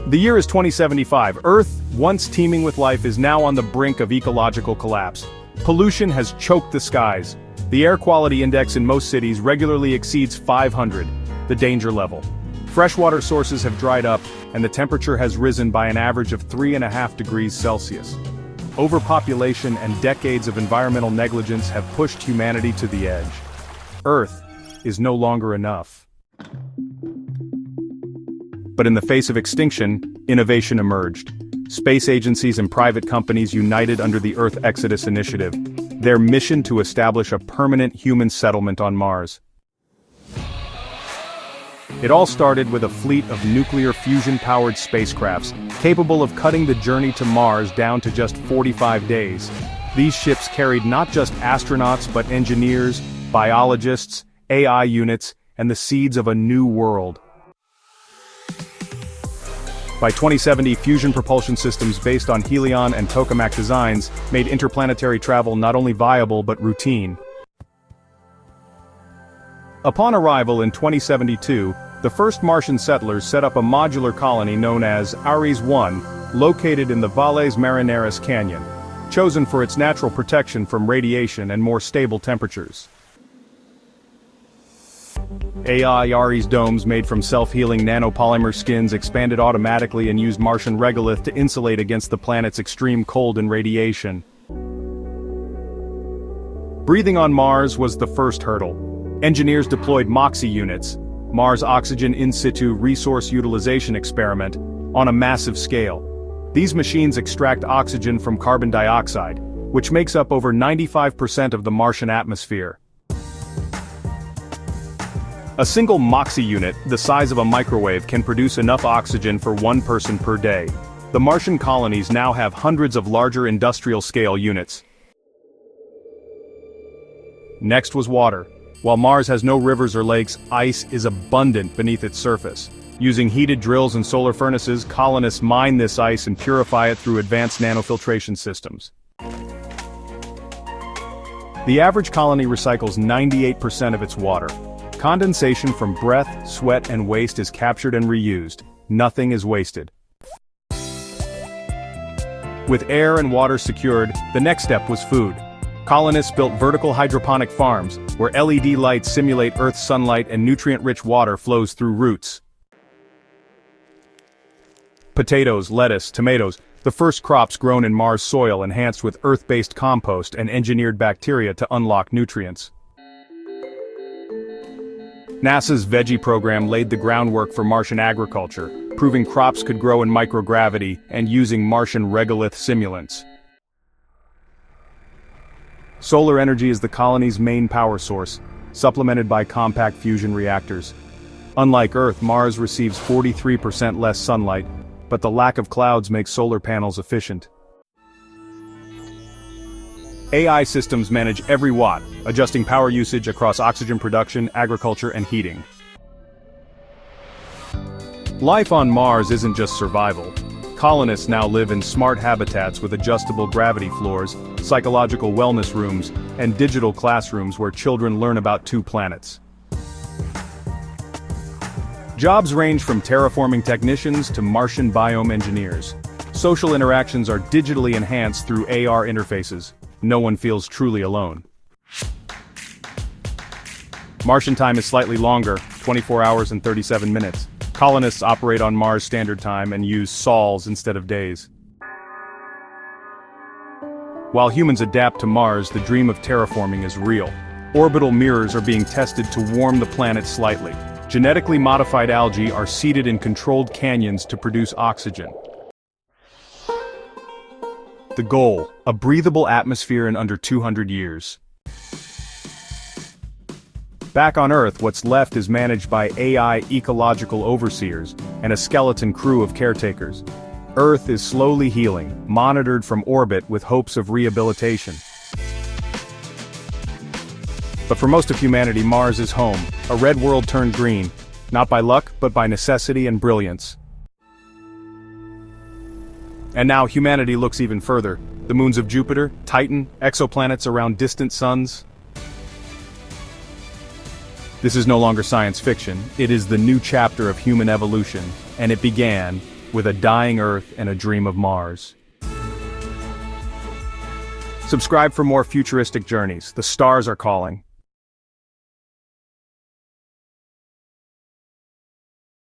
The year is 2075. Earth, once teeming with life, is now on the brink of ecological collapse. Pollution has choked the skies. The air quality index in most cities regularly exceeds 500, the danger level. Freshwater sources have dried up, and the temperature has risen by an average of 3.5 degrees Celsius. Overpopulation and decades of environmental negligence have pushed humanity to the edge. Earth is no longer enough. But in the face of extinction, innovation emerged. Space agencies and private companies united under the Earth Exodus Initiative, their mission to establish a permanent human settlement on Mars. It all started with a fleet of nuclear fusion-powered spacecrafts, capable of cutting the journey to Mars down to just 45 days. These ships carried not just astronauts but engineers, biologists, AI units, and the seeds of a new world. By 2070, fusion propulsion systems based on Helion and tokamak designs made interplanetary travel not only viable but routine. Upon arrival in 2072, the first Martian settlers set up a modular colony known as Ares 1, located in the Valles Marineris Canyon, chosen for its natural protection from radiation and more stable temperatures. AI Ares domes made from self-healing nanopolymer skins expanded automatically and used Martian regolith to insulate against the planet's extreme cold and radiation. Breathing on Mars was the first hurdle. Engineers deployed MOXIE units, Mars Oxygen In Situ Resource Utilization Experiment, on a massive scale. These machines extract oxygen from carbon dioxide, which makes up over 95% of the Martian atmosphere. A single MOXIE unit, the size of a microwave, can produce enough oxygen for one person per day. The Martian colonies now have hundreds of larger industrial-scale units. Next was water. While Mars has no rivers or lakes, ice is abundant beneath its surface. Using heated drills and solar furnaces, colonists mine this ice and purify it through advanced nanofiltration systems. The average colony recycles 98% of its water. Condensation from breath, sweat, and waste is captured and reused. Nothing is wasted. With air and water secured, the next step was food. Colonists built vertical hydroponic farms, where LED lights simulate Earth's sunlight and nutrient-rich water flows through roots. Potatoes, lettuce, tomatoes, the first crops grown in Mars soil enhanced with Earth-based compost and engineered bacteria to unlock nutrients. NASA's Veggie program laid the groundwork for Martian agriculture, proving crops could grow in microgravity and using Martian regolith simulants. Solar energy is the colony's main power source, supplemented by compact fusion reactors. Unlike Earth, Mars receives 43% less sunlight, but the lack of clouds makes solar panels efficient. AI systems manage every watt, adjusting power usage across oxygen production, agriculture, and heating. Life on Mars isn't just survival. Colonists now live in smart habitats with adjustable gravity floors, psychological wellness rooms, and digital classrooms where children learn about two planets. Jobs range from terraforming technicians to Martian biome engineers. Social interactions are digitally enhanced through AR interfaces. No one feels truly alone. Martian time is slightly longer, 24 hours and 37 minutes. Colonists operate on Mars Standard Time and use sols instead of days. While humans adapt to Mars, the dream of terraforming is real. Orbital mirrors are being tested to warm the planet slightly. Genetically modified algae are seeded in controlled canyons to produce oxygen. The goal, a breathable atmosphere in under 200 years. Back on Earth, what's left is managed by AI ecological overseers and a skeleton crew of caretakers. Earth is slowly healing, monitored from orbit with hopes of rehabilitation. But for most of humanity, Mars is home, a red world turned green, not by luck, but by necessity and brilliance. And now humanity looks even further. The moons of Jupiter, Titan, exoplanets around distant suns. This is no longer science fiction, it is the new chapter of human evolution, and it began with a dying Earth and a dream of Mars. Subscribe for more futuristic journeys. The stars are calling.